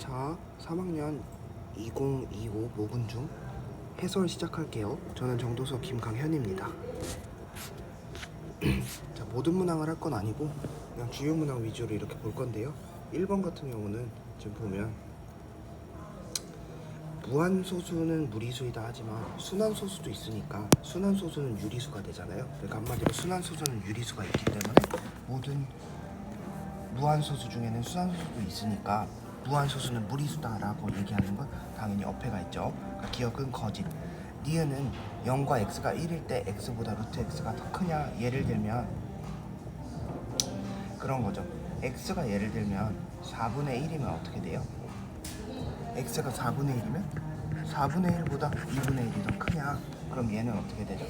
자, 3학년 2025 모근중 해설 시작할게요. 저는 정도서 김강현입니다. 자, 모든 문항을 할 건 아니고 그냥 주요 문항 위주로 이렇게 볼 건데요. 1번 같은 경우는 지금 보면 무한소수는 무리수이다 하지만 순환소수도 있으니까 순환소수는 유리수가 되잖아요. 그러니까 한마디로 순환소수는 유리수가 있기 때문에 모든 무한소수 중에는 순환소수도 있으니까 무한소수는 무리수다라고 얘기하는 건 당연히 어폐가 있죠. 그러니까 기억은 거짓. 니은은 0과 x가 1일 때 x보다 루트 x가 더 크냐? 예를 들면 그런 거죠. x가 예를 들면 4분의 1이면 어떻게 돼요? x가 4분의 1이면 4분의 1보다 2분의 1이 더 크냐? 그럼 얘는 어떻게 되죠?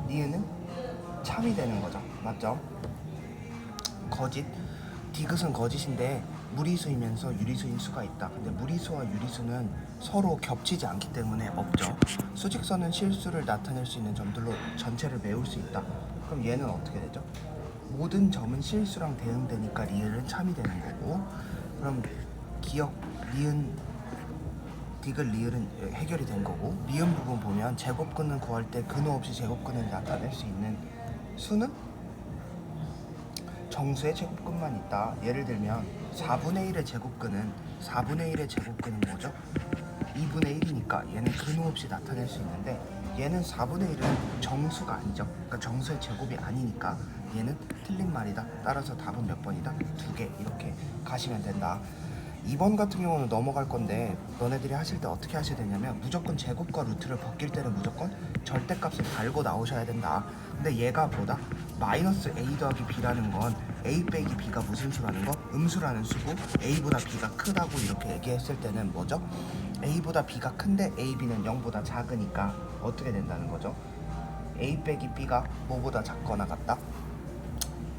니은은 참이 되는 거죠. 맞죠? 거짓. 디귿은 거짓인데 무리수이면서 유리수인 수가 있다. 근데 무리수와 유리수는 서로 겹치지 않기 때문에 없죠. 수직선은 실수를 나타낼 수 있는 점들로 전체를 메울 수 있다. 그럼 얘는 어떻게 되죠? 모든 점은 실수랑 대응되니까 리을은 참이 되는 거고, 그럼 기억, 니은, 디귿, 리을은 해결이 된 거고, 니은 부분 보면 제곱근을 구할 때 근호 없이 제곱근을 나타낼 수 있는 수는 정수의 제곱근만 있다. 예를 들면 4분의 1의 제곱근은 뭐죠? 2분의 1이니까 얘는 근호 없이 나타낼 수 있는데 얘는 4분의 1은 정수가 아니죠. 그러니까 정수의 제곱이 아니니까 얘는 틀린 말이다. 따라서 답은 몇 번이다? 2개. 이렇게 가시면 된다. 2번 같은 경우는 넘어갈 건데 너네들이 하실 때 어떻게 하셔야 되냐면 무조건 제곱과 루트를 벗길 때는 무조건 절대값을 달고 나오셔야 된다. 근데 얘가 뭐다? 마이너스 a 더하기 b라는 건 a 빼기 b가 무슨 수라는 거? 음수라는 수고 a보다 b가 크다고 이렇게 얘기했을 때는 뭐죠? a보다 b가 큰데 a, b는 0보다 작으니까 어떻게 된다는 거죠? a 빼기 b가 뭐보다 작거나 같다?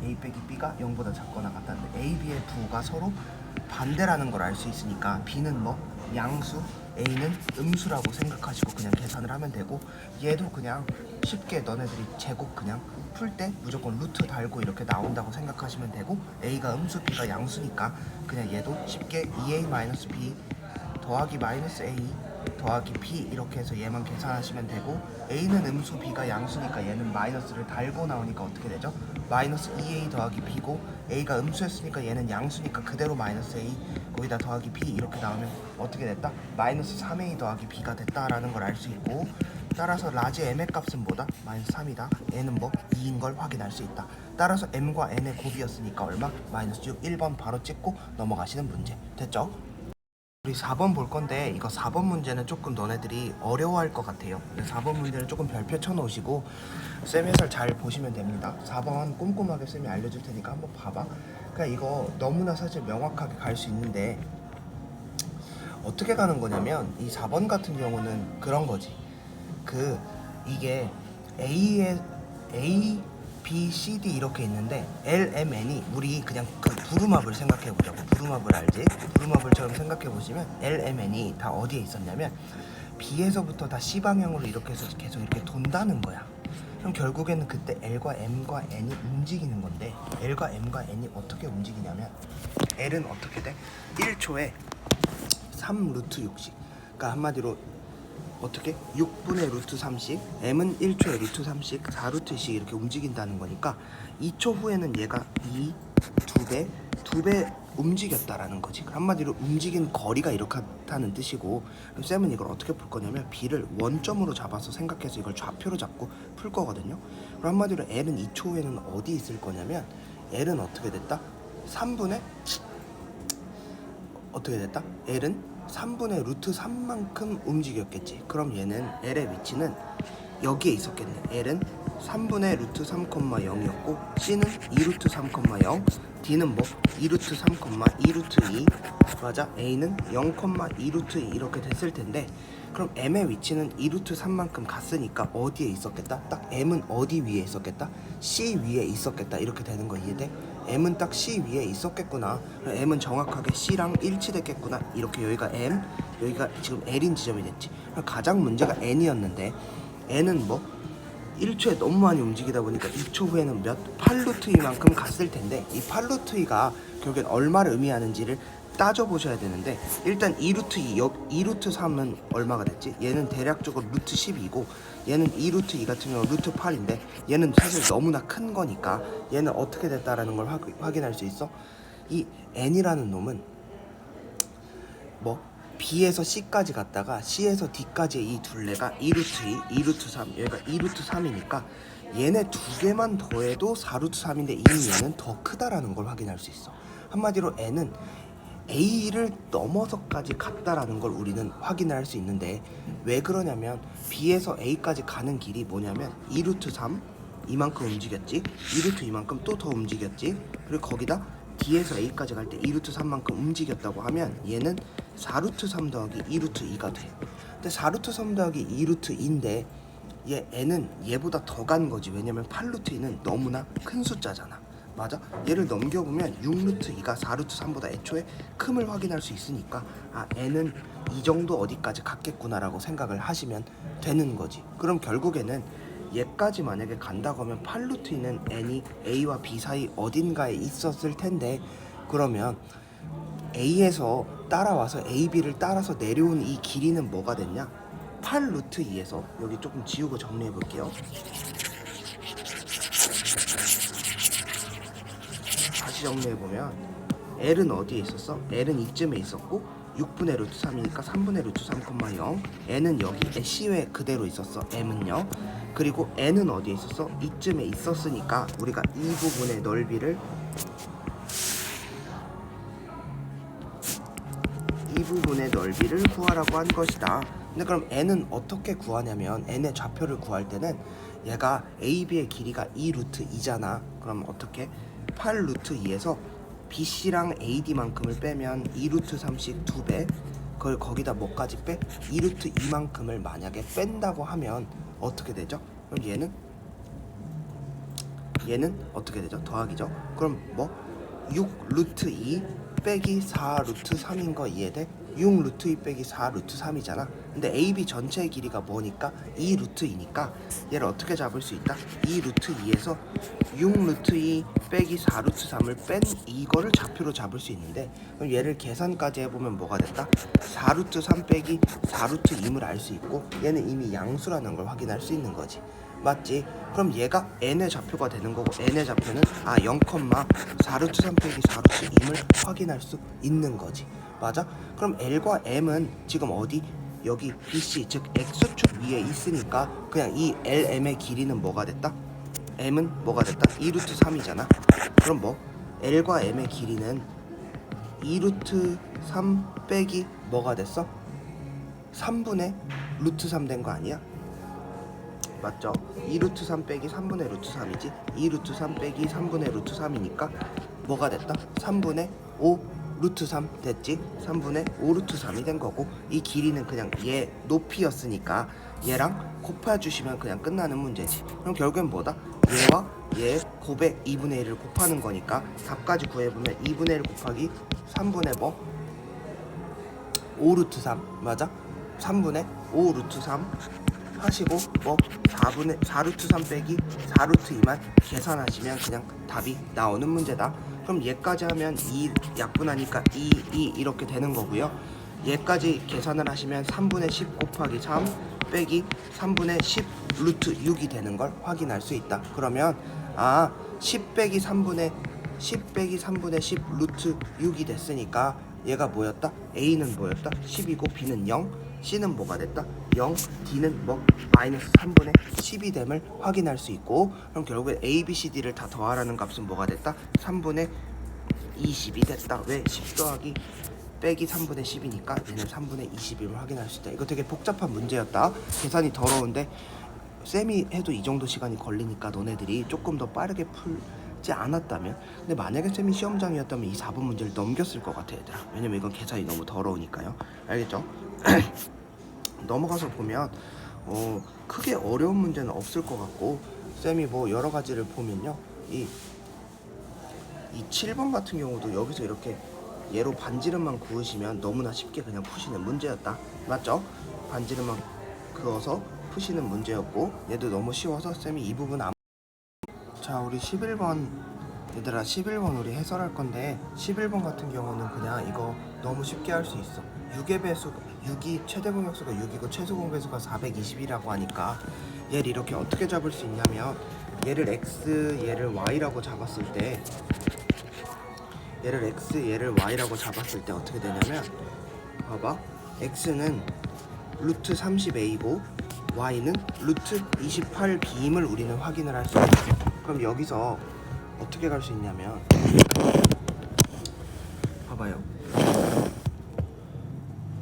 a 빼기 b가 0보다 작거나 같다는데 a, b의 부가 서로 반대라는 걸 알 수 있으니까 b는 뭐? 양수, a는 음수라고 생각하시고 그냥 계산을 하면 되고, 얘도 그냥 쉽게 너네들이 제곱 그냥 풀 때 무조건 루트 달고 이렇게 나온다고 생각하시면 되고, a가 음수, b가 양수니까 그냥 얘도 쉽게 2a-b 더하기 마이너스 a 더하기 b 이렇게 해서 얘만 계산하시면 되고, a는 음수, b가 양수니까 얘는 마이너스를 달고 나오니까 어떻게 되죠? 마이너스 2a 더하기 b고, a가 음수였으니까 얘는 양수니까 그대로 마이너스 a 거기다 더하기 b 이렇게 나오면 어떻게 됐다? 마이너스 3a 더하기 b가 됐다라는 걸 알 수 있고, 따라서 라지 m의 값은 뭐다? 마이너스 3이다. n은 뭐? 2인 걸 확인할 수 있다. 따라서 m과 n의 곱이었으니까 얼마? 마이너스 6. 1번 바로 찍고 넘어가시는 문제. 됐죠? 우리 4번 볼 건데 이거 4번 문제는 조금 너네들이 어려워할 것 같아요. 4번 문제는 조금 별표 쳐놓으시고 쌤 해설 잘 보시면 됩니다. 4번 꼼꼼하게 쌤이 알려줄 테니까 한번 봐봐. 그러니까 이거 너무나 사실 명확하게 갈 수 있는데 어떻게 가는 거냐면 이 4번 같은 경우는 그런 거지. 이게 A, B, C, D 이렇게 있는데 L, M, N이 우리 그냥 그 부루마블 생각해 보자고. 부루마블 알지? 부루마블처럼 생각해 보시면 L, M, N이 다 어디에 있었냐면 B에서부터 다 C 방향으로 이렇게 해서 계속 이렇게 돈다는 거야. 그럼 결국에는 그때 L과 M과 N이 움직이는 건데, L과 M과 N이 어떻게 움직이냐면 L은 어떻게 돼? 1초에 3 루트 6씩. 그러니까 한마디로 어떻게? 6분의 루트 3씩, m은 1초에 루트 3씩, 4루트씩 이렇게 움직인다는 거니까 2초 후에는 얘가 2배 움직였다라는 거지. 한마디로 움직인 거리가 이렇다는 뜻이고, 그럼 쌤은 이걸 어떻게 풀 거냐면 b를 원점으로 잡아서 생각해서 이걸 좌표로 잡고 풀 거거든요. 그럼 한마디로 l은 2초 후에는 어디 있을 거냐면 l은 어떻게 됐다? 3분의 어떻게 됐다? l은 3분의 루트 3만큼 움직였겠지. 그럼 얘는 L의 위치는 여기에 있었겠네. L은 3분의 루트 3,0이었고 C는 2루트 3,0, D는 뭐? 2루트 3, 2루트 2 맞아? A는 0,2루트 2 이렇게 됐을 텐데, 그럼 M의 위치는 2루트 3만큼 갔으니까 어디에 있었겠다? 딱 M은 어디 위에 있었겠다? C 위에 있었겠다. 이렇게 되는 거 이해돼? M은 딱 C 위에 있었겠구나. M은 정확하게 C랑 일치됐겠구나. 이렇게 여기가 M, 여기가 지금 L인 지점이 됐지. 가장 문제가 N이었는데 N은 뭐? 1초에 너무 많이 움직이다 보니까 2초 후에는 몇 8루트 이만큼 갔을 텐데, 이 8루트 이가 결국엔 얼마를 의미하는지를 따져보셔야 되는데, 일단 2루트 2, 2루트 3은 얼마가 됐지? 얘는 대략적으로 루트 12고 얘는 2루트 2 같은 경우는 루트 8인데 얘는 사실 너무나 큰 거니까 얘는 어떻게 됐다라는 걸 확인할 수 있어. 이 n이라는 놈은 뭐 B에서 C까지 갔다가 C에서 D까지의 이 둘레가 2루트 2, 2루트 3, 여기가 2루트 3이니까 얘네 두 개만 더해도 4루트 3인데 이미 얘는 더 크다라는 걸 확인할 수 있어. 한마디로 n은 A를 넘어서까지 갔다라는 걸 우리는 확인할 수 있는데, 왜 그러냐면 B에서 A까지 가는 길이 뭐냐면 2루트 3 이만큼 움직였지, 2루트 이만큼 또 더 움직였지, 그리고 거기다 D에서 A까지 갈 때 2루트 3만큼 움직였다고 하면 얘는 4루트 3 더하기 2루트 2가 돼. 근데 4루트 3 더하기 2루트 2인데 얘 n은 얘보다 더 간 거지. 왜냐면 8루트 2는 너무나 큰 숫자잖아. 맞아? 얘를 넘겨보면 6루트 2가 4루트 3보다 애초에 큼을 확인할 수 있으니까 n은 이 정도 어디까지 갔겠구나라고 생각을 하시면 되는 거지. 그럼 결국에는 얘까지 만약에 간다고 하면 8루트 2는 n이 a와 b 사이 어딘가에 있었을 텐데, 그러면 a에서 따라와서 ab를 따라서 내려온 이 길이는 뭐가 됐냐? 8루트 2에서, 여기 조금 지우고 정리해 볼게요. 다시 정리해보면 L은 어디에 있었어? L은 이쯤에 있었고 6분의 루트 3이니까 3분의 루트 3,0. N은 여기 C에 그대로 있었어. M은요. 그리고 N은 어디에 있었어? 이쯤에 있었으니까 우리가 이 부분의 넓이를 구하라고 한 것이다. 근데 그럼 n은 어떻게 구하냐면, n의 좌표를 구할 때는 얘가 AB의 길이가 2루트 2잖아. 그럼 어떻게? 8루트 2에서 BC랑 AD만큼을 빼면 2루트 3씩 2배, 그걸 거기다 뭐까지 빼? 2루트 2만큼을 만약에 뺀다고 하면 어떻게 되죠? 그럼 얘는 어떻게 되죠? 더하기죠. 그럼 뭐 6루트 2 빼기 4루트 3인 거 이해돼? 6루트 2 빼기 4루트 3이잖아. 근데 AB 전체의 길이가 뭐니까? 2루트 2니까 얘를 어떻게 잡을 수 있다? 2루트 2에서 6루트 2 빼기 4루트 3을 뺀 이거를 좌표로 잡을 수 있는데, 그럼 얘를 계산까지 해보면 뭐가 됐다? 4루트 3 빼기 4루트 2을 알 수 있고, 얘는 이미 양수라는 걸 확인할 수 있는 거지. 맞지? 그럼 얘가 n의 좌표가 되는 거고, n의 좌표는 0,4루트 3 빼기 4루트 2를 확인할 수 있는 거지. 맞아? 그럼 L과 M은 지금 어디? 여기 BC, 즉 X축 위에 있으니까 그냥 이 LM의 길이는 뭐가 됐다? M은 뭐가 됐다? 2루트 3이잖아. 그럼 뭐? L과 M의 길이는 2루트 3 빼기 뭐가 됐어? 3분의 루트 3 된 거 아니야? 맞죠? 2루트 3 빼기 3분의 루트 3이지. 2루트 3 빼기 3분의 루트 3이니까 뭐가 됐다? 3분의 5 루트 3 됐지? 3분의 5 루트 3이 된 거고, 이 길이는 그냥 얘 높이였으니까 얘랑 곱해주시면 그냥 끝나는 문제지. 그럼 결국엔 뭐다? 얘와 얘 곱에 2분의 1을 곱하는 거니까 답까지 구해보면 2분의 1 곱하기 3분의 뭐? 5 루트 3 맞아? 3분의 5 루트 3 하시고 뭐 4루트 3 빼기 4루트 2만 계산하시면 그냥 답이 나오는 문제다. 그럼 얘까지 하면 2 약분하니까 2 이렇게 되는 거고요. 얘까지 계산을 하시면 3분의 10 곱하기 3 빼기 3분의 10 루트 6이 되는 걸 확인할 수 있다. 그러면 10 빼기 3분의 10 루트 6이 됐으니까 얘가 뭐였다? A는 뭐였다? 10이고 B는 0, C는 뭐가 됐다? 0, D는 뭐? 마이너스 3분의 10이 됨을 확인할 수 있고, 그럼 결국에 A, B, C, D를 다 더하라는 값은 뭐가 됐다? 3분의 20이 됐다. 왜? 10 더하기 빼기 3분의 10이니까 얘는 3분의 20임을 확인할 수 있다. 이거 되게 복잡한 문제였다. 계산이 더러운데 쌤이 해도 이 정도 시간이 걸리니까 너네들이 조금 더 빠르게 풀지 않았다면, 근데 만약에 쌤이 시험장이었다면 이 4번 문제를 넘겼을 것 같아 얘들아. 왜냐면 이건 계산이 너무 더러우니까요. 알겠죠? 넘어가서 보면 크게 어려운 문제는 없을 것 같고, 쌤이 뭐 여러 가지를 보면요, 이 7번 같은 경우도 여기서 이렇게 얘로 반지름만 구우시면 너무나 쉽게 그냥 푸시는 문제였다. 맞죠? 반지름만 그어서 푸시는 문제였고 얘도 너무 쉬워서 쌤이 이 부분 안. 자, 우리 11번 얘들아, 11번 우리 해설할 건데 11번 같은 경우는 그냥 이거 너무 쉽게 할 수 있어. 6의 배수 6이 최대 공약수가 6이고 최소 공배수가 420이라고 하니까 얘를 이렇게 어떻게 잡을 수 있냐면 얘를 x 얘를 y라고 잡았을 때 얘를 x 얘를 y라고 잡았을 때 어떻게 되냐면 봐봐, x는 루트 30a고 y는 루트 28b임을 우리는 확인을 할 수 있어. 그럼 여기서 어떻게 갈 수 있냐면 봐봐요.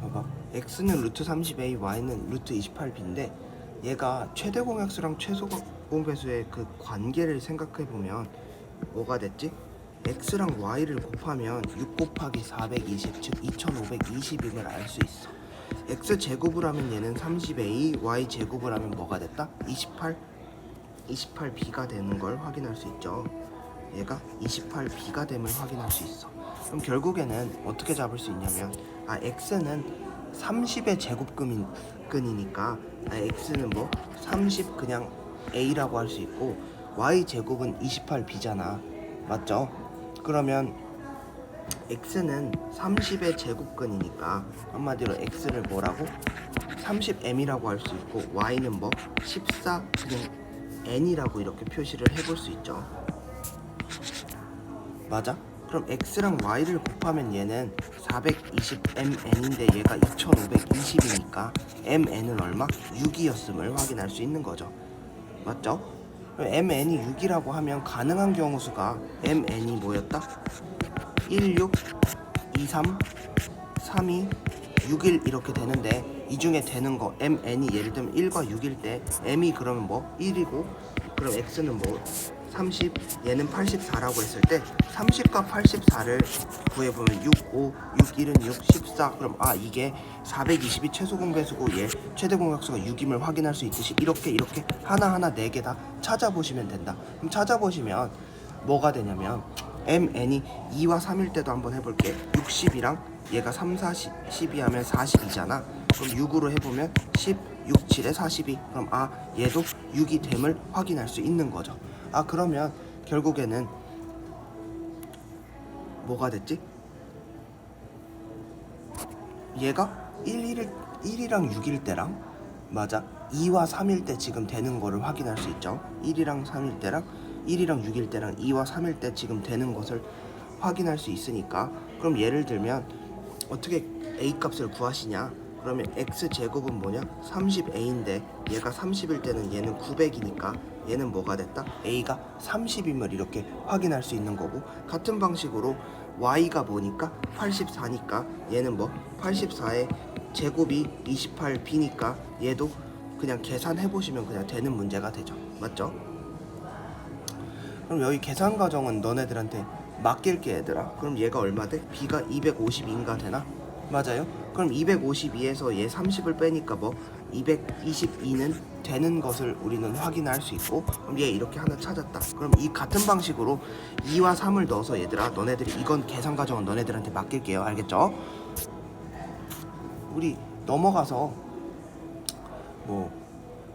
봐봐, x는 루트 30a, y는 루트 28b인데 얘가 최대 공약수랑 최소 공배수의 그 관계를 생각해 보면 뭐가 됐지? x랑 y를 곱하면 6 곱하기 420, 즉 2520임을 알 수 있어. x 제곱을 하면 얘는 30a, y 제곱을 하면 뭐가 됐다? 28b가 되는 걸 확인할 수 있죠. 얘가 28b가 됨을 확인할 수 있어. 그럼 결국에는 어떻게 잡을 수 있냐면 x는 30의 제곱근이니까 x는 뭐 30 그냥 a라고 할 수 있고 y 제곱은 28b잖아. 맞죠? 그러면 x는 30의 제곱근이니까 한마디로 x를 뭐라고? 30m이라고 할 수 있고 y는 뭐 14 그냥 n이라고 이렇게 표시를 해볼 수 있죠. 맞아? 그럼 x랑 y를 곱하면 얘는 420mn인데 얘가 2520이니까 mn은 얼마? 6이었음을 확인할 수 있는 거죠. 맞죠? 그럼 mn이 6이라고 하면 가능한 경우 수가 mn이 뭐였다? 16, 23, 32, 61 이렇게 되는데 이 중에 되는 거 mn이 예를 들면 1과 6일 때 m이 그러면 뭐 1이고 그럼 x는 뭐 30, 얘는 84라고 했을 때 30과 84를 구해보면 6, 5, 6, 1은 6, 14 그럼 이게 420이 최소 공배수고 얘 최대 공약수가 6임을 확인할 수 있듯이 이렇게 하나하나 4개 다 찾아보시면 된다. 그럼 찾아보시면 뭐가 되냐면 mn이 2와 3일 때도 한번 해볼게. 60이랑 얘가 3, 4, 12 하면 42잖아. 그럼 6으로 해보면 10, 6, 7에 42 그럼 얘도 6이 됨을 확인할 수 있는 거죠. 그러면 결국에는 뭐가 됐지? 얘가 1이랑 6일 때랑 맞아 2와 3일 때 지금 되는 거를 확인할 수 있죠. 1이랑 3일 때랑 1이랑 6일 때랑 2와 3일 때 지금 되는 것을 확인할 수 있으니까 그럼 예를 들면 어떻게 a 값을 구하시냐? 그러면 x제곱은 뭐냐? 30a인데 얘가 30일 때는 얘는 900이니까 얘는 뭐가 됐다? a가 30임을 이렇게 확인할 수 있는 거고 같은 방식으로 y가 뭐니까 84니까 얘는 뭐 84의 제곱이 28b니까 얘도 그냥 계산해보시면 그냥 되는 문제가 되죠. 맞죠? 그럼 여기 계산 과정은 너네들한테 맡길게 얘들아. 그럼 얘가 얼마 돼? b가 252인가 되나? 맞아요? 그럼 252에서 얘 30을 빼니까 뭐 222는 되는 것을 우리는 확인할 수 있고 그럼 얘 이렇게 하나 찾았다. 그럼 이 같은 방식으로 2와 3을 넣어서 얘들아 너네들이 이건 계산 과정은 너네들한테 맡길게요. 알겠죠? 우리 넘어가서 뭐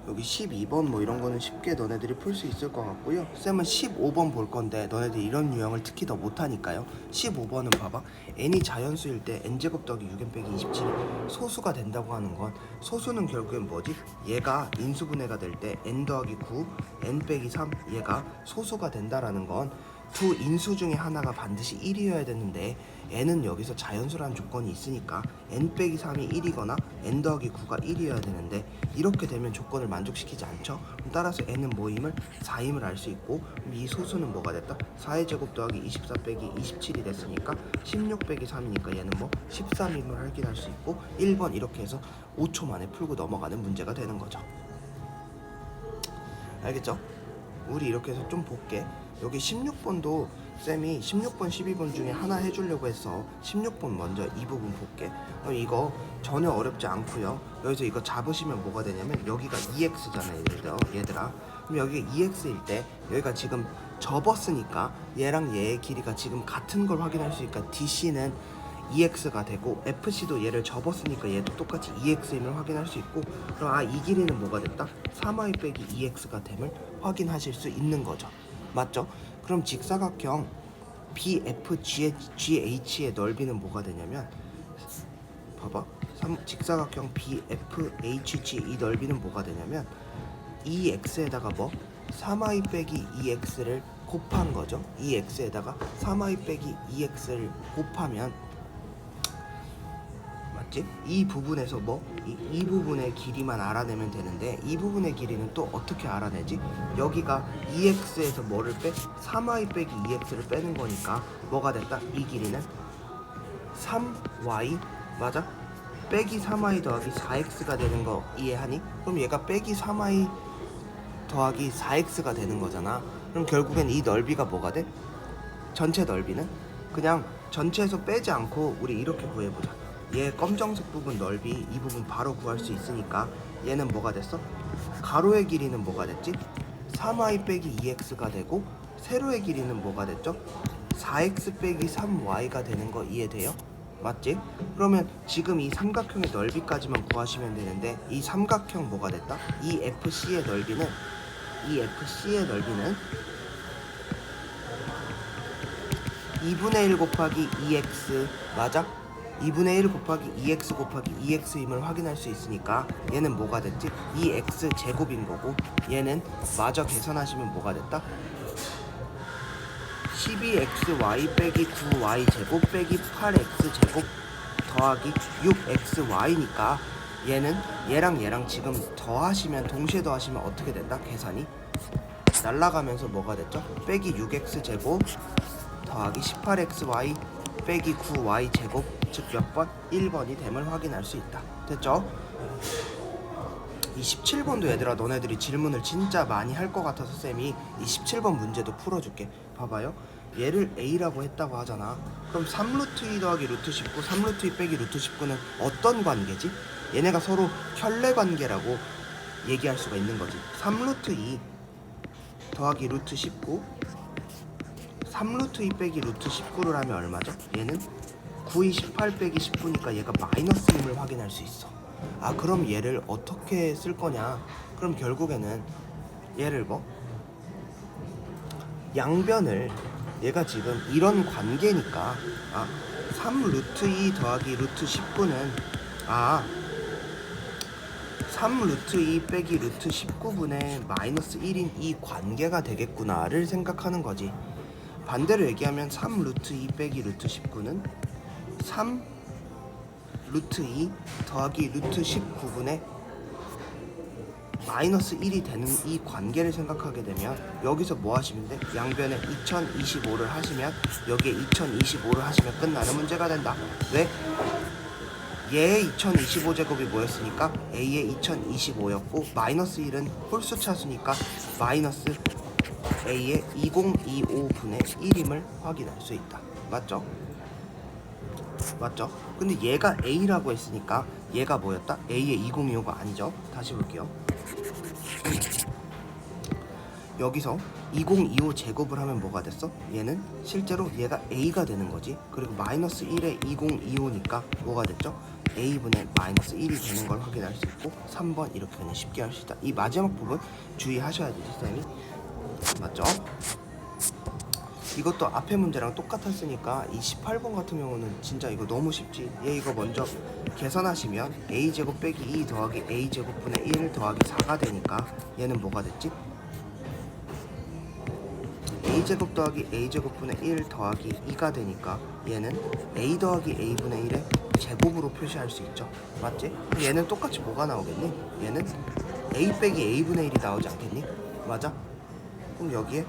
여기 12번 뭐 이런 거는 쉽게 너네들이 풀 수 있을 것 같고요. 쌤은 15번 볼 건데 너네들 이런 유형을 특히 더 못하니까요. 15번은 봐봐. n이 자연수일 때 n제곱 더하기 6n 빼기 27이 소수가 된다고 하는 건 소수는 결국엔 뭐지? 얘가 인수분해가 될 때 n 더하기 9, n 빼기 3 얘가 소수가 된다라는 건 두 인수 중에 하나가 반드시 1이어야 되는데 n은 여기서 자연수라는 조건이 있으니까 n 빼기 3이 1이거나 n 더하기 9가 1이어야 되는데 이렇게 되면 조건을 만족시키지 않죠. 따라서 n은 뭐임을 4임을 알 수 있고 이 소수는 뭐가 됐다? 4의 제곱 더하기 24 빼기 27이 됐으니까 16 빼기 3이니까 얘는 뭐 13임을 확인할 수 있고 1번 이렇게 해서 5초 만에 풀고 넘어가는 문제가 되는 거죠. 알겠죠? 우리 이렇게 해서 좀 볼게. 여기 16번도 쌤이 16번, 12번 중에 하나 해주려고 해서 16번 먼저 이 부분 볼게. 이거 전혀 어렵지 않고요. 여기서 이거 잡으시면 뭐가 되냐면 여기가 2x잖아요 얘들아. 그럼 여기가 2x일 때 여기가 지금 접었으니까 얘랑 얘의 길이가 지금 같은 걸 확인할 수 있으니까 DC는 2x가 되고 fc도 얘를 접었으니까 얘도 똑같이 2x임을 확인할 수 있고, 그럼 이 길이는 뭐가 됐다? 3y 빼기 2x가 됨을 확인하실 수 있는 거죠. 맞죠? 그럼 직사각형 BFGH의 넓이는 뭐가 되냐면, 봐봐, 직사각형 BFHG 이 넓이는 뭐가 되냐면 2x에다가 뭐 3y 빼기 2x를 곱한 거죠. 2x에다가 3y 빼기 2x를 곱하면, 맞지? 이 부분에서 뭐 이 부분의 길이만 알아내면 되는데, 이 부분의 길이는 또 어떻게 알아내지? 여기가 2x에서 뭐를 빼? 3y 빼기 2x를 빼는 거니까 뭐가 됐다? 이 길이는 3y, 맞아? 빼기 3y 더하기 4x가 되는 거 이해하니? 그럼 얘가 빼기 3y 더하기 4x가 되는 거잖아. 그럼 결국엔 이 넓이가 뭐가 돼? 전체 넓이는 그냥 전체에서 빼지 않고 우리 이렇게 구해보자. 얘 검정색 부분 넓이, 이 부분 바로 구할 수 있으니까 얘는 뭐가 됐어? 가로의 길이는 뭐가 됐지? 3y 빼기 2x가 되고, 세로의 길이는 뭐가 됐죠? 4x 빼기 3y가 되는 거 이해돼요? 맞지? 그러면 지금 이 삼각형의 넓이까지만 구하시면 되는데, 이 삼각형 뭐가 됐다? 이 FC의 넓이는 2분의 1 곱하기 2x, 맞아? 2분의 1 곱하기 2x 곱하기 2x임을 확인할 수 있으니까 얘는 뭐가 됐지? 2x 제곱인 거고, 얘는 마저 계산하시면 뭐가 됐다? 12xy 빼기 9y 제곱 빼기 8x 제곱 더하기 6xy니까 얘는 얘랑 지금 더하시면, 동시에 더하시면 어떻게 된다? 계산이 날라가면서 뭐가 됐죠? 빼기 6x 제곱 더하기 18xy 빼기 9y 제곱, 즉 몇 번? 1번이 됨을 확인할 수 있다. 됐죠? 이 17번도 얘들아, 너네들이 질문을 진짜 많이 할 것 같아서 쌤이 이 17번 문제도 풀어줄게. 봐봐요. 얘를 a라고 했다고 하잖아. 그럼 3루트 2 더하기 루트 19, 3루트 2 빼기 루트 19는 어떤 관계지? 얘네가 서로 혈내 관계라고 얘기할 수가 있는 거지. 3루트 2 더하기 루트 19, 3루트 2 빼기 루트 19를 하면 얼마죠? 얘는 9이 18 빼기 19니까 얘가 마이너스임을 확인할 수 있어. 그럼 얘를 어떻게 쓸 거냐? 그럼 결국에는 얘를 뭐? 양변을, 얘가 지금 이런 관계니까 3루트 2 더하기 루트 19는 3루트 2 빼기 루트 19분의 마이너스 1인 이 관계가 되겠구나를 생각하는 거지. 반대로 얘기하면 3루트 2 빼기 루트 19는 3 루트 2 더하기 루트 19분의 마이너스 1이 되는 이 관계를 생각하게 되면, 여기서 뭐 하시면 돼? 양변에 2025를 하시면, 여기에 2025를 하시면 끝나는 문제가 된다. 왜? 얘의 2025제곱이 뭐였으니까? A의 2025였고, 마이너스 1은 홀수 차수니까 마이너스 A의 2025분의 1임을 확인할 수 있다. 맞죠? 맞죠? 근데 얘가 A라고 했으니까 얘가 뭐였다? A의 2025가 아니죠? 다시 볼게요. 여기서 2025 제곱을 하면 뭐가 됐어? 얘는 실제로 얘가 A가 되는 거지. 그리고 마이너스 1에 2025니까 뭐가 됐죠? A분의 마이너스 1이 되는 걸 확인할 수 있고, 3번 이렇게 그냥 쉽게 할 수 있다. 이 마지막 부분 주의하셔야 되지, 쌤이. 맞죠? 이것도 앞에 문제랑 똑같았으니까 이 18번 같은 경우는 진짜 이거 너무 쉽지. 얘 이거 먼저 계산하시면 a제곱 빼기 2 더하기 a제곱분의 1 더하기 4가 되니까 얘는 뭐가 됐지? a제곱 더하기 a제곱분의 1 더하기 2가 되니까 얘는 a 더하기 a분의 1의 제곱으로 표시할 수 있죠. 맞지? 얘는 똑같이 뭐가 나오겠니? 얘는 a 빼기 a분의 1이 나오지 않겠니? 맞아? 그럼 여기에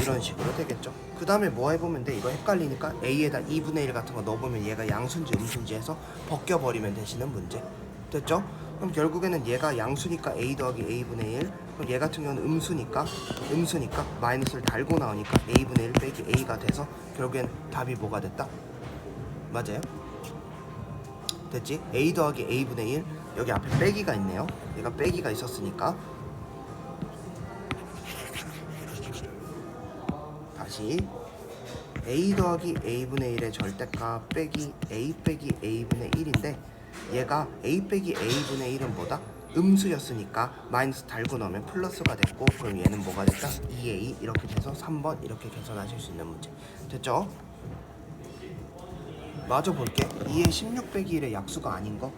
이런 식으로 되겠죠. 그 다음에 뭐 해보면 돼? 이거 헷갈리니까 a에다 2분의 1 같은 거 넣어보면 얘가 양수인지 음수인지 해서 벗겨버리면 되시는 문제. 됐죠? 그럼 결국에는 얘가 양수니까 a 더하기 a분의 1, 그럼 얘 같은 경우는 음수니까 마이너스를 달고 나오니까 a분의 1 빼기 a가 돼서 결국엔 답이 뭐가 됐다? 맞아요? 됐지? a 더하기 a분의 1, 여기 앞에 빼기가 있네요. 얘가 빼기가 있었으니까 다시 a 더하기 a분의 1의 절대값 빼기 a 빼기 a분의 1인데 얘가 a 빼기 a분의 1은 뭐다? 음수였으니까 마이너스 달고 넣으면 플러스가 됐고 그럼 얘는 뭐가 됐다? 2a 이렇게 돼서 3번 이렇게 계산하실 수 있는 문제 됐죠? 마저 볼게. 2의 16 빼기 1의 약수가 아닌 거.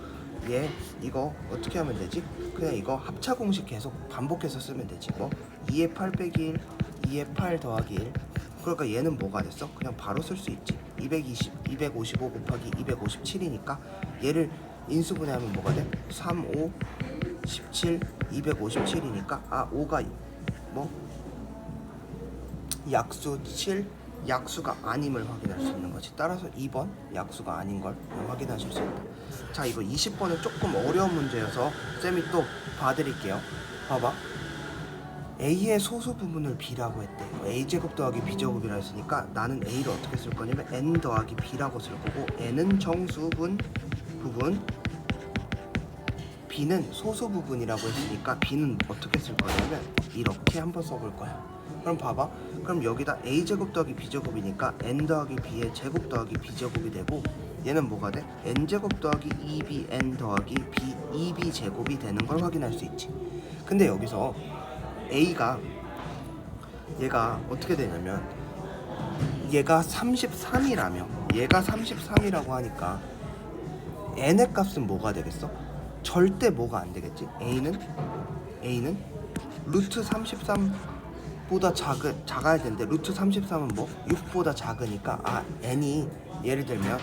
얘 이거 어떻게 하면 되지? 그냥 이거 합차 공식 계속 반복해서 쓰면 되지. 뭐 2의 8 빼기 1, 2의 8 더하기 1. 그러니까 얘는 뭐가 됐어? 그냥 바로 쓸 수 있지. 255 곱하기 257이니까 얘를 인수분해하면 뭐가 돼? 3, 5, 17, 257이니까 5가 뭐 약수 7, 약수가 아님을 확인할 수 있는 거지. 따라서 2번 약수가 아닌 걸 확인하실 수 있다. 자, 이거 20번은 조금 어려운 문제여서 쌤이 또 봐드릴게요. 봐봐. A의 소수 부분을 B라고 했대. A제곱 더하기 B제곱이라 했으니까 나는 A를 어떻게 쓸 거냐면 N 더하기 B라고 쓸 거고 N은 정수분 부분, B는 소수 부분이라고 했으니까 B는 어떻게 쓸 거냐면 이렇게 한번 써볼 거야. 그럼 봐봐. 그럼 여기다 a제곱 더하기 b제곱이니까 n 더하기 b의 제곱 더하기 b제곱이 되고 얘는 뭐가 돼? n제곱 더하기 2bn 더하기 b 2b 제곱이 되는 걸 확인할 수 있지. 근데 여기서 a가 얘가 어떻게 되냐면 얘가 33이라고 하니까 n의 값은 뭐가 되겠어? 절대 뭐가 안 되겠지? a는 루트 33 보다 작아야 되는데 루트 33은 뭐? 6보다 작으니까 n이 예를 들면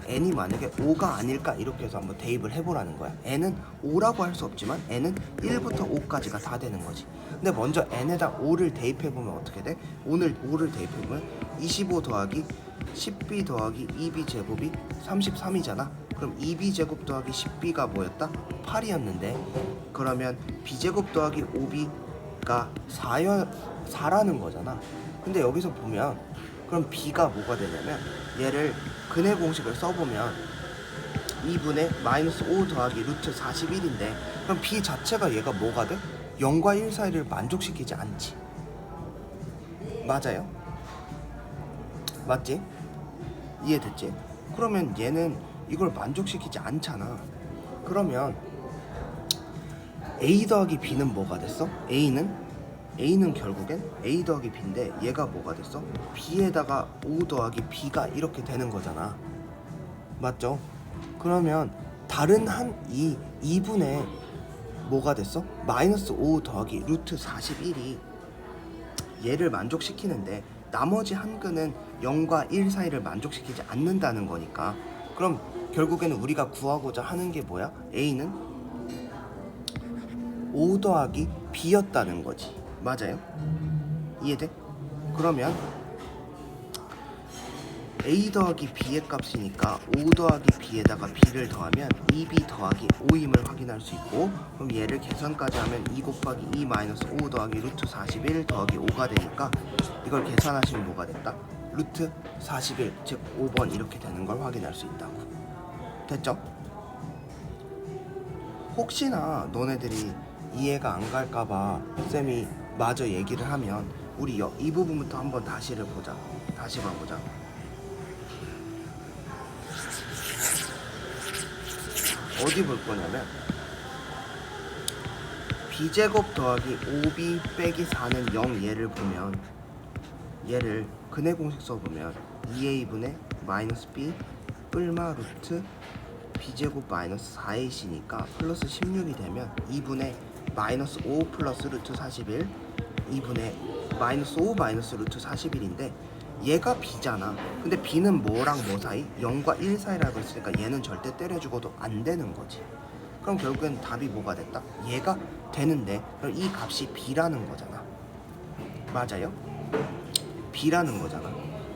n이 만약에 5가 아닐까 이렇게 해서 한번 대입을 해보라는 거야. n은 5라고 할 수 없지만 n은 1부터 5까지가 다 되는 거지. 근데 먼저 n에다 5를 대입해보면 어떻게 돼? 5를 대입해보면 25 더하기 10b 더하기 2b 제곱이 33이잖아. 그럼 2b 제곱 더하기 10b가 뭐였다? 8이었는데 그러면 b제곱 더하기 5b가 4라는 거잖아. 근데 여기서 보면 그럼 b가 뭐가 되냐면 얘를 근해 공식을 써보면 2분의 마이너스 5 더하기 루트 41인데 그럼 b 자체가 얘가 뭐가 돼? 0과 1 사이를 만족시키지 않지. 맞아요? 맞지? 이해됐지? 그러면 얘는 이걸 만족시키지 않잖아. 그러면 a 더하기 b는 뭐가 됐어? A는 결국엔 A 더하기 B인데 얘가 뭐가 됐어? B에다가 5 더하기 B가 이렇게 되는 거잖아. 맞죠? 그러면 다른 한 2분의 뭐가 됐어? 마이너스 5 더하기 루트 41이 얘를 만족시키는데 나머지 한 근은 0과 1 사이를 만족시키지 않는다는 거니까 그럼 결국에는 우리가 구하고자 하는 게 뭐야? A는 5 더하기 B였다는 거지. 맞아요? 이해돼? 그러면 a 더하기 b의 값이니까 5 더하기 b에다가 b를 더하면 2b 더하기 5임을 확인할 수 있고 그럼 얘를 계산까지 하면 2 곱하기 2 마이너스 5 더하기 루트 41 더하기 5가 되니까 이걸 계산하시면 뭐가 됐다? 루트 41 즉 5번 이렇게 되는 걸 확인할 수 있다고. 됐죠? 혹시나 너네들이 이해가 안 갈까봐 쌤이 마저 얘기를 하면 우리 이 부분부터 한번 다시 봐보자. 어디 볼 거냐면 b제곱 더하기 5b 빼기 4는 0 얘를 보면 얘를 근해 공식 써보면 2a분의 마이너스 b 뿔마 루트 b제곱 마이너스 4ac니까 플러스 16이 되면 2분의 마이너스 5 플러스 루트 41 2분의 마이너스 5 마이너스 루트 41인데 얘가 b잖아. 근데 b는 뭐랑 뭐 사이? 0과 1 사이라고 했으니까 얘는 절대 때려주고도 안 되는 거지. 그럼 결국엔 답이 뭐가 됐다? 얘가 되는데 그럼 이 값이 b라는 거잖아. 맞아요? b라는 거잖아.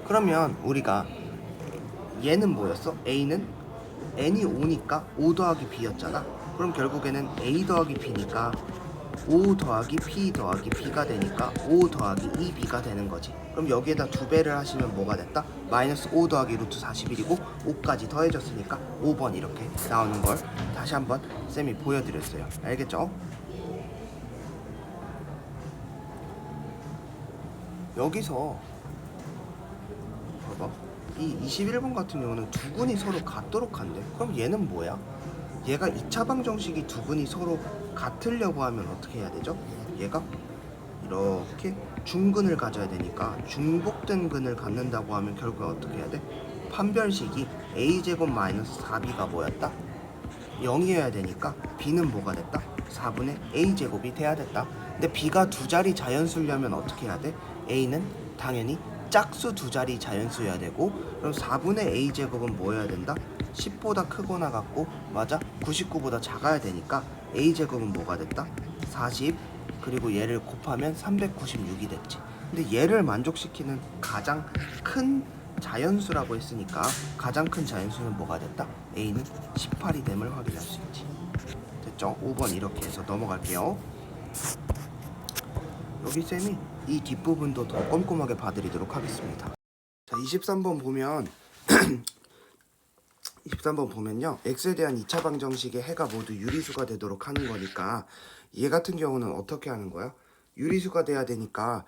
그러면 우리가 얘는 뭐였어? a는 n이 5니까 5 더하기 b였잖아. 그럼 결국에는 a 더하기 b니까 5 더하기 p 더하기 b가 되니까 5 더하기 2b가 되는 거지. 그럼 여기에다 2배를 하시면 뭐가 됐다? 마이너스 5 더하기 루트 41이고 5까지 더해졌으니까 5번 이렇게 나오는 걸 다시 한번 쌤이 보여드렸어요. 알겠죠? 여기서 이 21번 같은 경우는 두 근이 서로 같도록 한대. 그럼 얘는 뭐야? 얘가 2차 방정식이 두 근이 서로 같으려고 하면 어떻게 해야 되죠? 얘가 이렇게 중근을 가져야 되니까 중복된 근을 갖는다고 하면 결국 어떻게 해야 돼? 판별식이 a제곱 마이너스 4b가 뭐였다? 0이어야 되니까 b는 뭐가 됐다? 4분의 a제곱이 돼야 됐다. 근데 b가 두 자리 자연수려면 어떻게 해야 돼? a는 당연히 짝수 두 자리 자연수여야 되고, 그럼 4분의 a제곱은 뭐여야 된다? 10보다 크거나 같고, 맞아? 99보다 작아야 되니까 a제곱은 뭐가 됐다? 40, 그리고 얘를 곱하면 396이 됐지. 근데 얘를 만족시키는 가장 큰 자연수라고 했으니까 가장 큰 자연수는 뭐가 됐다? a는 18이 됨을 확인할 수 있지. 됐죠? 5번 이렇게 해서 넘어갈게요. 여기 쌤이 이 뒷부분도 더 꼼꼼하게 봐드리도록 하겠습니다. 자, 23번 보면 23번 보면요, x에 대한 2차 방정식의 해가 모두 유리수가 되도록 하는 거니까 얘 같은 경우는 어떻게 하는 거야? 유리수가 돼야 되니까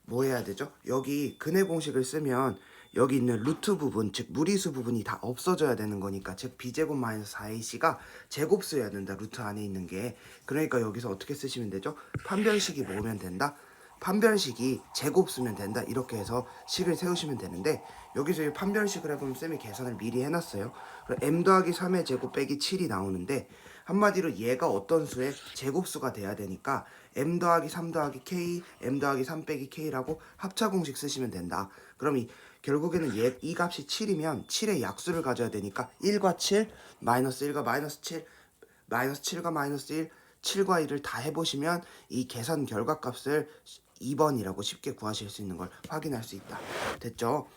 뭐 해야 되죠? 여기 근해 공식을 쓰면 여기 있는 루트 부분, 즉 무리수 부분이 다 없어져야 되는 거니까, 즉 b제곱 마이너스 4ac가 제곱수여야 된다, 루트 안에 있는 게. 그러니까 여기서 어떻게 쓰시면 되죠? 판별식이 뭐면 된다? 판별식이 제곱수면 된다, 이렇게 해서 식을 세우시면 되는데, 여기서 이 판별식을 해보면 쌤이 계산을 미리 해놨어요. m 더하기 3의 제곱 빼기 7이 나오는데, 한마디로 얘가 어떤 수의 제곱수가 돼야 되니까 m 더하기 3 더하기 k, m 더하기 3 빼기 k라고 합차 공식 쓰시면 된다. 그럼 결국에는 이 값이 7이면 7의 약수를 가져야 되니까 1과 7, 마이너스 1과 마이너스 7, 마이너스 7과 마이너스 1, 7과 1을 다 해보시면 이 계산 결과값을 2번이라고 쉽게 구하실 수 있는 걸 확인할 수 있다. 됐죠?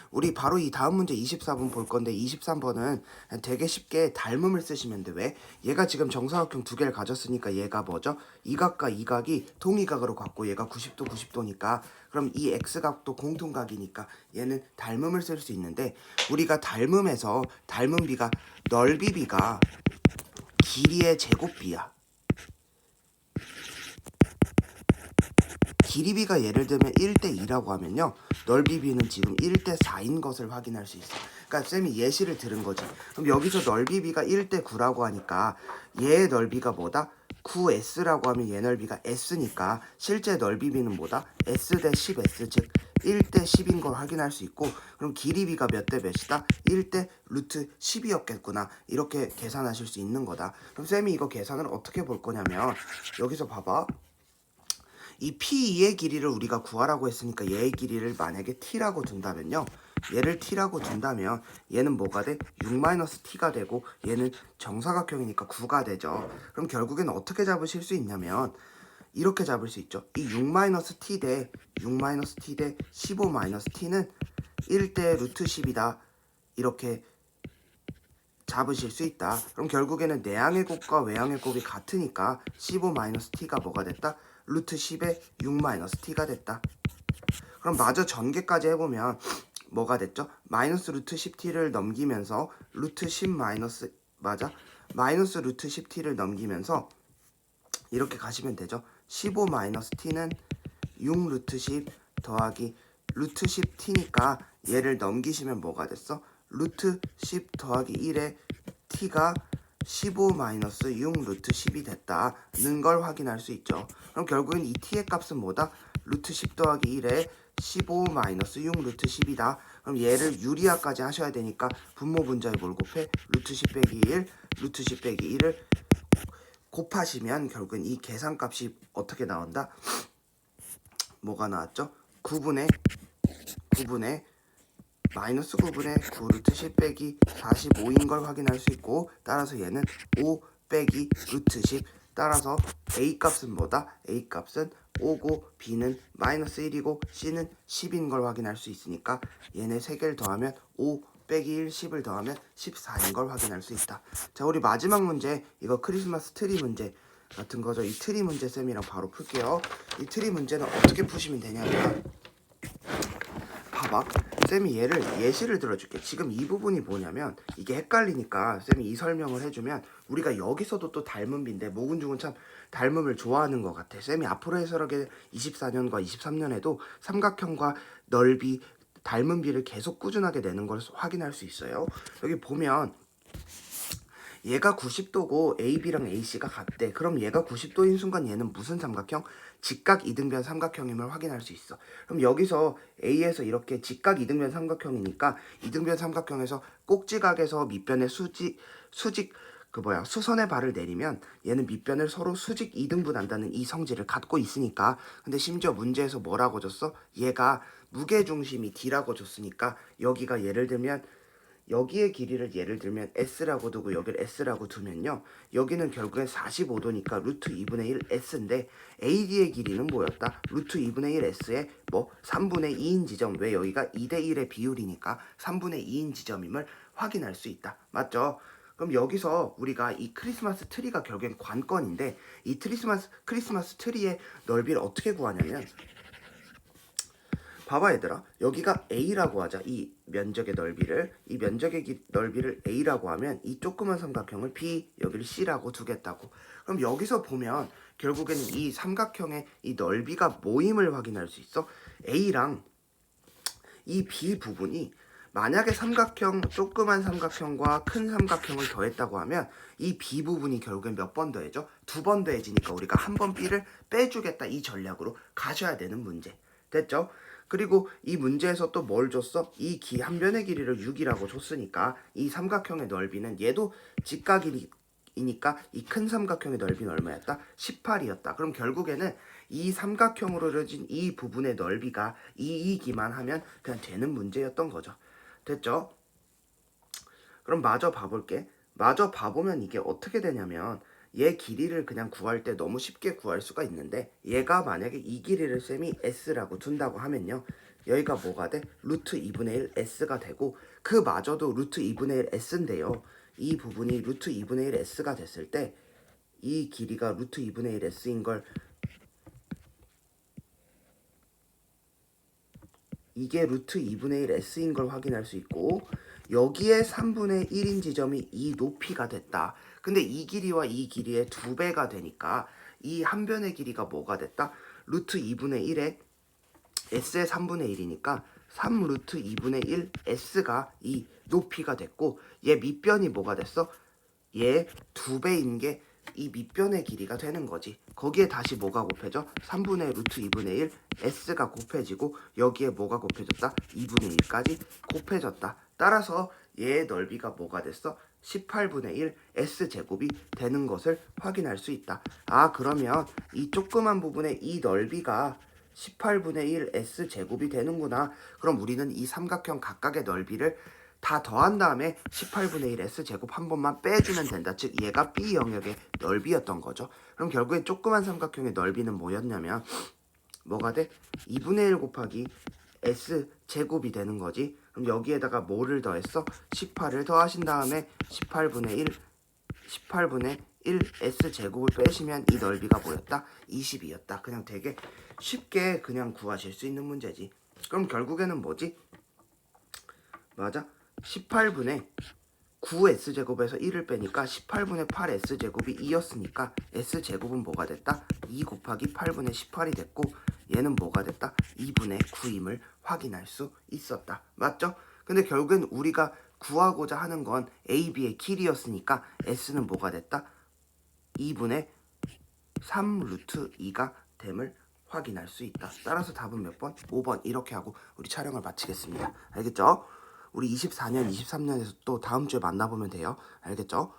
우리 바로 이 다음 문제 24번 볼 건데, 23번은 되게 쉽게 닮음을 쓰시면 돼. 왜? 얘가 지금 정사각형 두 개를 가졌으니까 얘가 뭐죠? 이 각과 이 각이 동의각으로 갖고 얘가 90도 90도니까, 그럼 이 x각도 공통각이니까 얘는 닮음을 쓸 수 있는데, 우리가 닮음에서 닮음 비가 넓이 비가 길이의 제곱비야. 길이 비가 예를 들면 1대2라고 하면요, 넓이 비는 지금 1대4인 것을 확인할 수 있어. 그러니까 쌤이 예시를 들은 거지. 그럼 여기서 넓이 비가 1대9라고 하니까 얘의 넓이가 뭐다? 9s라고 하면 얘 넓이가 s니까 실제 넓이 비는 뭐다? s 대 10s, 즉 1대 10인 걸 확인할 수 있고, 그럼 길이 비가 몇 대 몇이다? 1대 루트 10이었겠구나, 이렇게 계산하실 수 있는 거다. 그럼 쌤이 이거 계산을 어떻게 볼 거냐면, 여기서 봐봐. 이 P2의 길이를 우리가 구하라고 했으니까 얘의 길이를 만약에 T라고 둔다면요, 얘를 T라고 둔다면 얘는 뭐가 돼? 6-T가 되고 얘는 정사각형이니까 9가 되죠. 그럼 결국에는 어떻게 잡으실 수 있냐면 이렇게 잡을 수 있죠. 이 6-T 대 6-T 대 15-T는 1대 루트 10이다, 이렇게 잡으실 수 있다. 그럼 결국에는 내항의 곱과 외항의 곱이 같으니까 15-t가 뭐가 됐다? 루트 10의 6-t가 됐다. 그럼 마저 전개까지 해보면 뭐가 됐죠? 마이너스 루트 10t를 넘기면서 루트 10 마이너스, 맞아? 마이너스 루트 10t를 넘기면서 이렇게 가시면 되죠. 15-t는 6 루트 10 더하기 루트 10t니까 얘를 넘기시면 뭐가 됐어? 루트 10 더하기 1에 t가 15-6 루트 10이 됐다는 걸 확인할 수 있죠. 그럼 결국엔 이 t의 값은 뭐다? 루트 10 더하기 1에 15-6 루트 10이다. 그럼 얘를 유리화까지 하셔야 되니까 분모 분자에 뭘 곱해? 루트 10 빼기 1, 루트 10 빼기 1을 곱하시면 결국엔 이 계산값이 어떻게 나온다? 뭐가 나왔죠? 9분의 마이너스 9분의 9 루트 10 빼기 45인 걸 확인할 수 있고, 따라서 얘는 5 빼기 루트 10, 따라서 A 값은 뭐다? A 값은 5고 B는 마이너스 1이고 C는 10인 걸 확인할 수 있으니까 얘네 3개를 더하면 5 빼기 1, 10을 더하면 14인 걸 확인할 수 있다. 자, 우리 마지막 문제, 이거 크리스마스 트리 문제 같은 거죠. 이 트리 문제 쌤이랑 바로 풀게요. 이 트리 문제는 어떻게 푸시면 되냐면, 봐봐, 쌤이 얘를 예시를 들어줄게. 지금 이 부분이 뭐냐면 이게 헷갈리니까 쌤이 이 설명을 해주면, 우리가 여기서도 또 닮음비인데 모군중은 참 닮음을 좋아하는 것 같아. 쌤이 앞으로 해설하게 24년과 23년에도 삼각형과 넓이, 닮은 비를 계속 꾸준하게 내는 걸 확인할 수 있어요. 여기 보면 얘가 90도고 AB랑 AC가 같대. 그럼 얘가 90도인 순간 얘는 무슨 삼각형? 직각 이등변 삼각형임을 확인할 수 있어. 그럼 여기서 A에서 이렇게 직각 이등변 삼각형이니까 이등변 삼각형에서 꼭지각에서 밑변의 수선의 발을 내리면 얘는 밑변을 서로 수직 이등분한다는 이 성질을 갖고 있으니까. 근데 심지어 문제에서 뭐라고 줬어? 얘가 무게중심이 D라고 줬으니까 여기가 예를 들면 여기의 길이를 예를 들면 S라고 두고 여기를 S라고 두면요, 여기는 결국엔 45도니까 루트 2분의 1 S인데 AD의 길이는 뭐였다? 루트 2분의 1 S에 3분의 2인 지점. 왜? 여기가 2대 1의 비율이니까 3분의 2인 지점임을 확인할 수 있다. 맞죠? 그럼 여기서 우리가 이 크리스마스 트리가 결국엔 관건인데, 이 크리스마스 트리의 넓이를 어떻게 구하냐면, 봐봐 얘들아, 여기가 A라고 하자. 이 면적의 넓이를, 이 면적의 넓이를 A라고 하면 이 조그만 삼각형을 B, 여기를 C라고 두겠다고. 그럼 여기서 보면 결국에는 이 삼각형의 이 넓이가 모임을 확인할 수 있어. A랑 이 B 부분이 만약에 조그만 삼각형과 큰 삼각형을 더했다고 하면 이 B 부분이 결국엔 몇 번 더해져? 2번 더해지니까 우리가 한 번 B를 빼주겠다, 이 전략으로 가셔야 되는 문제. 됐죠? 그리고 이 문제에서 또 뭘 줬어? 이 한 변의 길이를 6이라고 줬으니까 이 삼각형의 넓이는 얘도 직각이니까 이 큰 삼각형의 넓이는 얼마였다? 18이었다. 그럼 결국에는 이 삼각형으로 이루어진 이 부분의 넓이가 2이기만 하면 그냥 되는 문제였던 거죠. 됐죠? 그럼 마저 봐볼게. 마저 봐보면 이게 어떻게 되냐면, 얘 길이를 그냥 구할 때 너무 쉽게 구할 수가 있는데, 얘가 만약에 이 길이를 쌤이 S라고 둔다고 하면요, 여기가 뭐가 돼? 루트 2분의 1 S가 되고, 그마저도 루트 2분의 1 S인데요, 이 부분이 루트 2분의 1 S가 됐을 때 이 길이가 루트 2분의 1 S인 걸, 이게 루트 2분의 1 S인 걸 확인할 수 있고, 여기에 3분의 1인 지점이 이 높이가 됐다. 근데 이 길이와 이 길이의 2배가 되니까 이 한 변의 길이가 뭐가 됐다? 루트 2분의 1에 S의 3분의 1이니까 3 루트 2분의 1 S가 이 높이가 됐고, 얘 밑변이 뭐가 됐어? 얘 2배인 게 이 밑변의 길이가 되는 거지. 거기에 다시 뭐가 곱해져? 3분의 루트 2분의 1 S가 곱해지고, 여기에 뭐가 곱해졌다? 2분의 1까지 곱해졌다. 따라서 얘의 넓이가 뭐가 됐어? 18분의 1 S제곱이 되는 것을 확인할 수 있다. 아, 그러면 이 조그만 부분의 이 넓이가 18분의 1 S제곱이 되는구나. 그럼 우리는 이 삼각형 각각의 넓이를 다 더한 다음에 18분의 1 S제곱 한 번만 빼주면 된다. 즉 얘가 B 영역의 넓이였던 거죠. 그럼 결국에 조그만 삼각형의 넓이는 뭐였냐면 뭐가 돼? 2분의 1 곱하기 S제곱이 되는 거지. 그럼 여기에다가 뭐를 더했어? 18을 더하신 다음에 18분의 1 S제곱을 빼시면 이 넓이가 뭐였다? 20이었다. 그냥 되게 쉽게 그냥 구하실 수 있는 문제지. 그럼 결국에는 뭐지? 맞아. 18분의 9S제곱에서 1을 빼니까 18분의 8S제곱이 2였으니까 S제곱은 뭐가 됐다? 2 곱하기 8분의 18이 됐고, 얘는 뭐가 됐다? 2분의 9임을 확인할 수 있었다. 맞죠? 근데 결국엔 우리가 구하고자 하는 건 A, B의 길이였으니까 S는 뭐가 됐다? 2분의 3 루트 2가 됨을 확인할 수 있다. 따라서 답은 몇 번? 5번. 이렇게 하고 우리 촬영을 마치겠습니다. 알겠죠? 우리 24년, 23년에서 또 다음 주에 만나보면 돼요. 알겠죠?